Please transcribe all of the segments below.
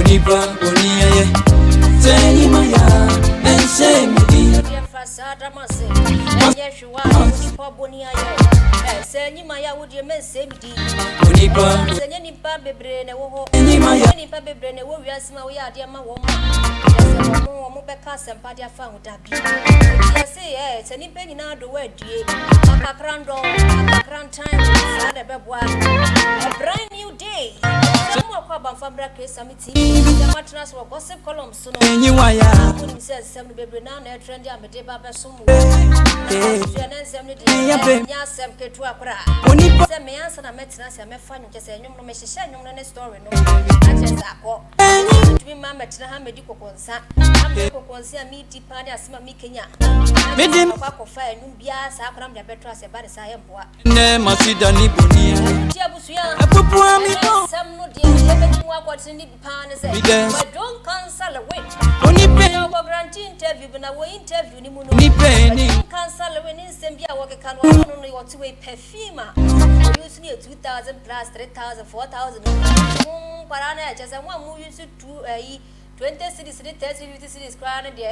Onipa Onia Say Maya and say me Fasada mase Yeshua Onipa Bonia Say Maya would you miss same D Onipa Seni pa bebre ne wo Ni pa bebre ne wo wiasma wo ya dia ma wo ma mo beka sempa dia fa ho da bi say seni pe nyina do wa die akakrando akakran time sada beboa a brand new day someone kwa banfabra Chris Amiti ya matras wo gossip column so no Anywaya Unim says some bebre na na trend am de ba beso mu ya nsem ne de nya sem ketu akra se me ansa na metina se me fa nyu kese enwum no me hihye enwum no ne story no ache sako tumi ma metina ha medi kokonsa am kokonsa mi di pa ne asema mi Kenya Medim kwa kofa enwum bia sa akra m de betro ase ba de sa ye mboa Ne masida ni bonia ti abusuya Apupu amito sem no de ye bedi mu akwati ni pa ne se Kwadwo Nkansah Lil Win Onipe no grant interview na wo interview ni mu no Onipe ni Nkansah Lil Win nsem bia wo keka no no no what way perfume o use ni 2000 plus 3000 4000 para na je se mo use 20 cities 30 50 cities kra na de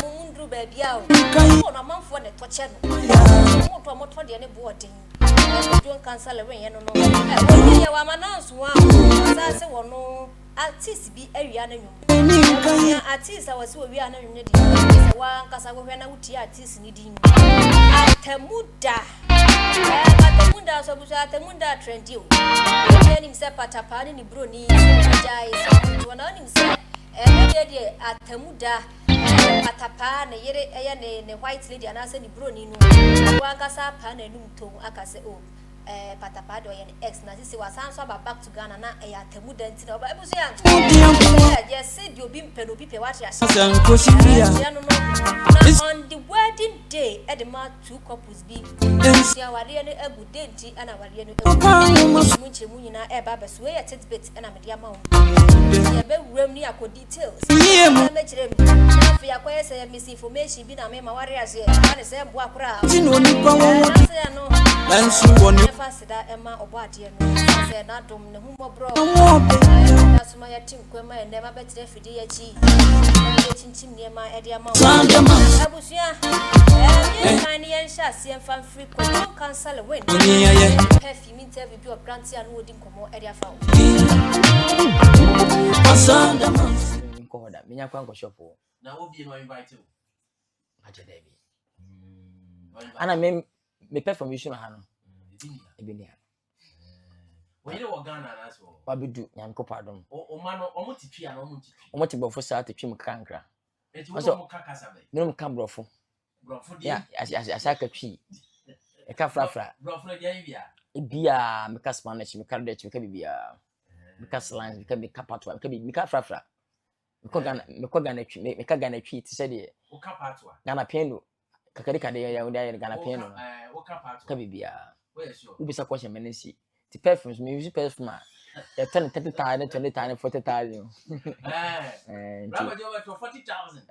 mo ndru ba bia o na manfo ne toche no mo to mo to de ne boarding Kwadwo Nkansah Lil Win ye no no wo ye wa mananso wa sa se wo no artist bi awia na nwum artist awase awia na nwum ne di se wa Nkansah wo hwe na wuti artist ni di Atemuda Atemuda so busa Atemuda trendy o nim se patapani ni bro ni jai so wona nim se de Atemuda patapa na yere eya ne white lady anase ni bro ni no wa Nkansah pa na num to akase o patapa do yen ex na sisi wasan so back to Ghana na Atemuda ntina oba ebusu ya yes said you be mpeno bi pe what ya on the wedding day edema two couples be sia wale ne agu denti ana wale ne agu munche munyina e ba beso we yet bit ana media ma ye be wuram ni akọ details me kire mi afi akoye say misinformation bi na me ma ware ase ana say mbo akora Ti no nipa wo say no Lansu woni fasida ema obo ade no say na dom ne humbo bro that's my team kwema e never betre fidi ya chi chinchin ne ma e dia ma abusia mani en sha si en fan free Kwadwo Nkansah Lil Win perfume interview bi o grant ya no odi nkomo e dia fa Asanda Nkoda menya kwa nko shop na obi no invite you aje David ana me perfume issue ha no ebinia Where you Ghana na so wabidu nyanko padom o ma no o mo tipia na o mo tipi o mo ti bofo sa tetwim kankra eti wo mo kakasa be no ka brofo dia asaka twi e ka frafra brofo dia bia bia me ka Spanish me ka Dutch me ka bibia me ka slang me ka patwa me ka frafra me ko Ghana twi ti se de o ka patwa Ghana piano kakari ka de ya Ghana piano o ka patwa ka bibia where sure ubisa question menensi the perfumes me use perfume ya 30,000 20,000 40,000 bravo jo 40,000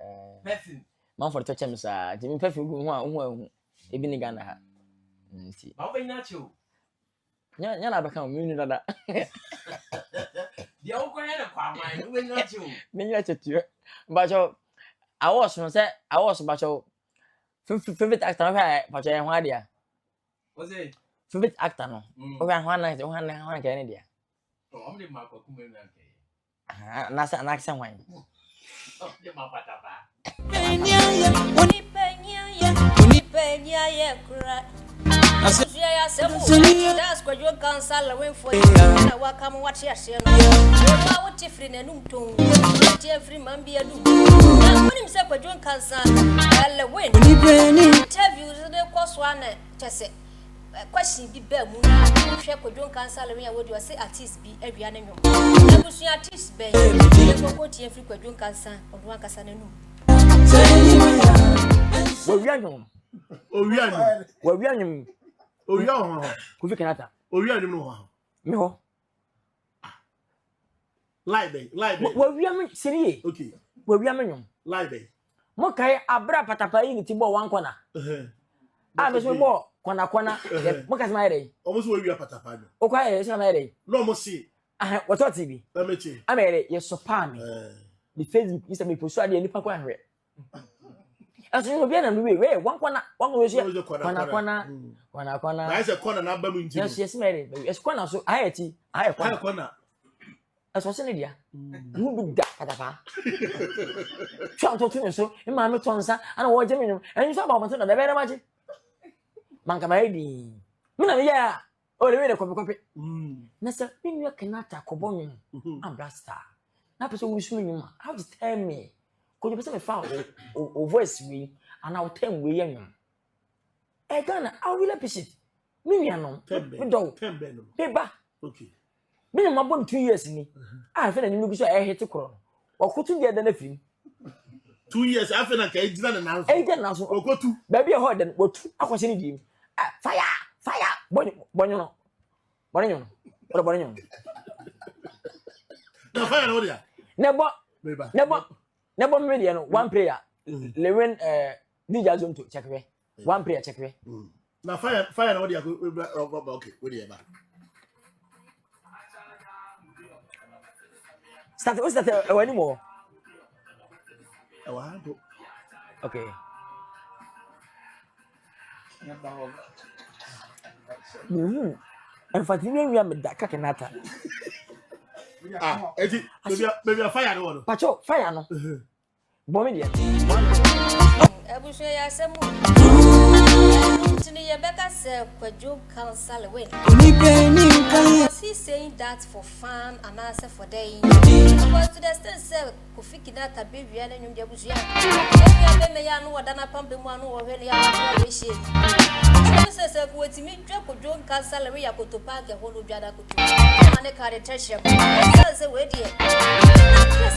perfume man for touch me sa jimi perfume hu ebi ni Ghana ha nti ba ba ina cho nya na beka mu ni dada dia o ko he na kwa man we ina cho me nya chetu ba cho awas no say awas ba cho favorite actor ba cho ho adia o say favorite actor no o ga ho na ke ni dia to am de ma ko ku me na ke na sa wan de ma patapa Penya kura Asia ya semu that's Kwadwo Nkansah Lil Win for na waka mo wate ase no wa wote free na num ton tie free man bia du na wonim se Kwadwo Nkansah Lil Win interview de koso ana tese question bi ba mu na hwe Kwadwo Nkansah Lil Win ya wodi o se artist bi awia na nwom na busu artist be ye ko tie free Kwadwo Nkansah Kwadwo Nkansah na num wawia nyom Owia ho Kofi Kinaata owia nim no ho me ho lie wawia me serie okay wawia me nyom lie mo kai abra patapa yi ti bo wan kona be so bo kona mo ka smile dey almost wawia patapa no o kwa e so smile dey no mo see What TV? Let me check. I mean, you so palmy. The Facebook is a me pursue the any pack. As you be an way, one corner, corner. I said corner number means yes, Mary. Yes, corner. So I have corner. As was an idea. You do that, Papa. Try to so, in my Tonsa, and what Jimmy, and you saw about the very much. Manka Mary. Muna, oh, the way the copy. Mr. Kofi Kinaata Kobon and Blaster. Now, person will swim. How to tell me? Could you person found or voice me and I'll tell we young? Eh, Ghana, I will appreciate. Miniano, 10 paper. Okay. Minimum about 2 years in me. I feel a new I hate to crawl. Or couldn't get the nephew. 2 years after I can't now. Again, now, so go to baby a hard and what I was in him. Fire! Bonnie. What about you? No, fire, no, dear. Never million, one prayer. Lil Win, DJ Zone to check away. One prayer, check away. Now, fire, no, dear. Okay, what do you have? Start, what's that anymore? Okay. And for the name, we have that Kinaata. Maybe a fire one. Pacho, fire no. Bomidia. Ebushaya semu. Tini Rebecca said Kwadwo Nkansah Lil Win. Was he saying that for fun and answer for day? Because to the extent said Kofi Kinaata baby and you Ebushaya. Every me ya no wadana pambe mu anu wo hwe ya we she. Says what me Kwadwo Nkansah Lil Win ya kotopa ge holo biada koto. Ane kare treasure. Say we die.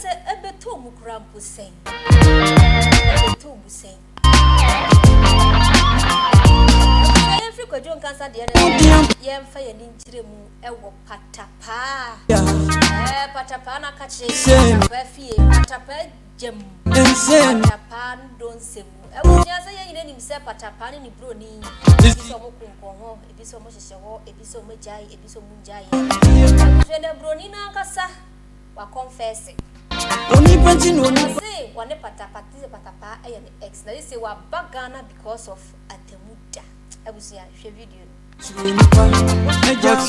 Say ebeto mu krampo sen. Ebeto mu sen. Kwadwo Nkansah de yem fa ye ninchire mu ewo patapa patapa na kache patapa fie patapa jem patapa don semu ewo nya say ye ni se patapa ni bro ni ebiso mo kunkon ho ebiso mo hyehyɛ ho ebiso mo jai ebiso mo jai hwe na bro ni na nkasa wa confess Oni panti no ni say one patapa ti patapa e ne ex na say wa bagana because of atemuda. Brought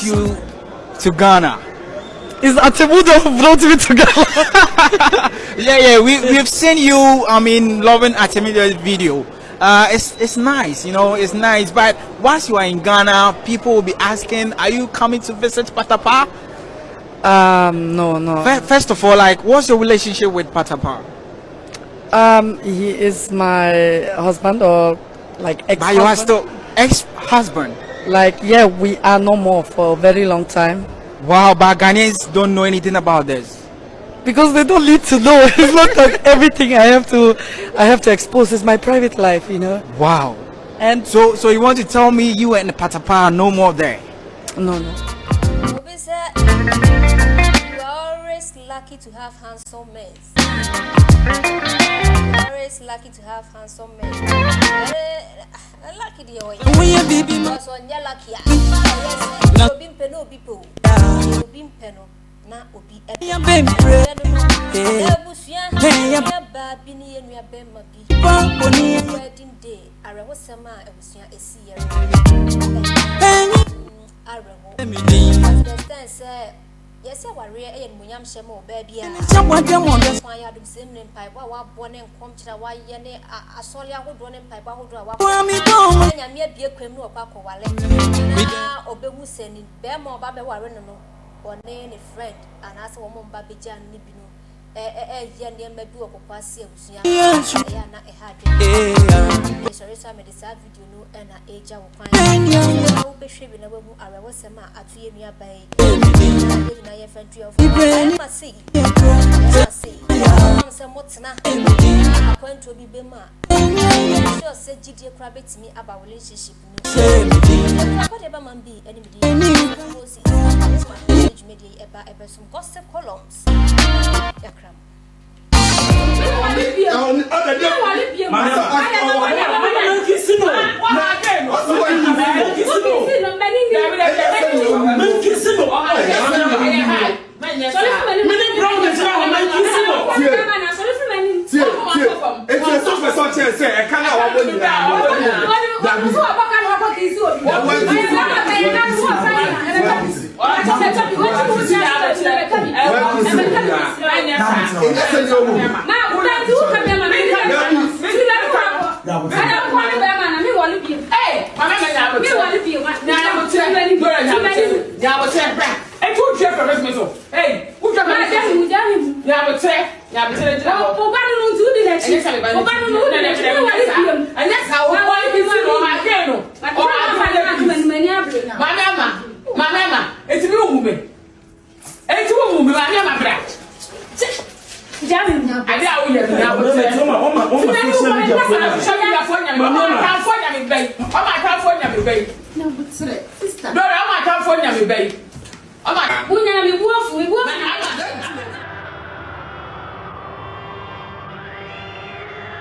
you to Ghana. Is Atemuda brought me to Ghana? yeah, we've seen you. I mean, loving Atemuda's video. It's nice, you know, it's nice. But once you are in Ghana, people will be asking, "Are you coming to visit Patapa?" No. First of all, like, what's your relationship with Patapa? He is my husband or like ex-husband. But you are still ex-husband. Like, yeah, we are no more for a very long time. Wow, but Ghanaians don't know anything about this. Because they don't need to know. It's not like everything I have to expose. It's my private life, you know. Wow. And so you want to tell me you and Patapa are no more there? No. You are always lucky to have handsome men. Always lucky to have handsome men. Lucky the way. Because on your lucky, Obim Peno Bipo, Obim Peno, na Obi Babini and we are Bemabi. Wedding day, I was some a seer. I say, yes, I worry and William Shemo, baby. Someone why I do same in pipe, what born and come to the why yene, a solia who run in pipe, who do I mere be a criminal paco while Obewu sending Bemo Babe Warren or name a friend and ask a woman Baby Jan Nibino. Yan may do a papacia, Yana a hard. Sorry, some of the sad video and a age I will find. I will be shaving a woman. I was a man at 3 years by a friend of I must see. Some what's now. I'm going to be Bema. Sure said GD Crabbit to me about relationship. Whatever man be anybody. Media about some gossip columns. Yakram. Bunya mi buafu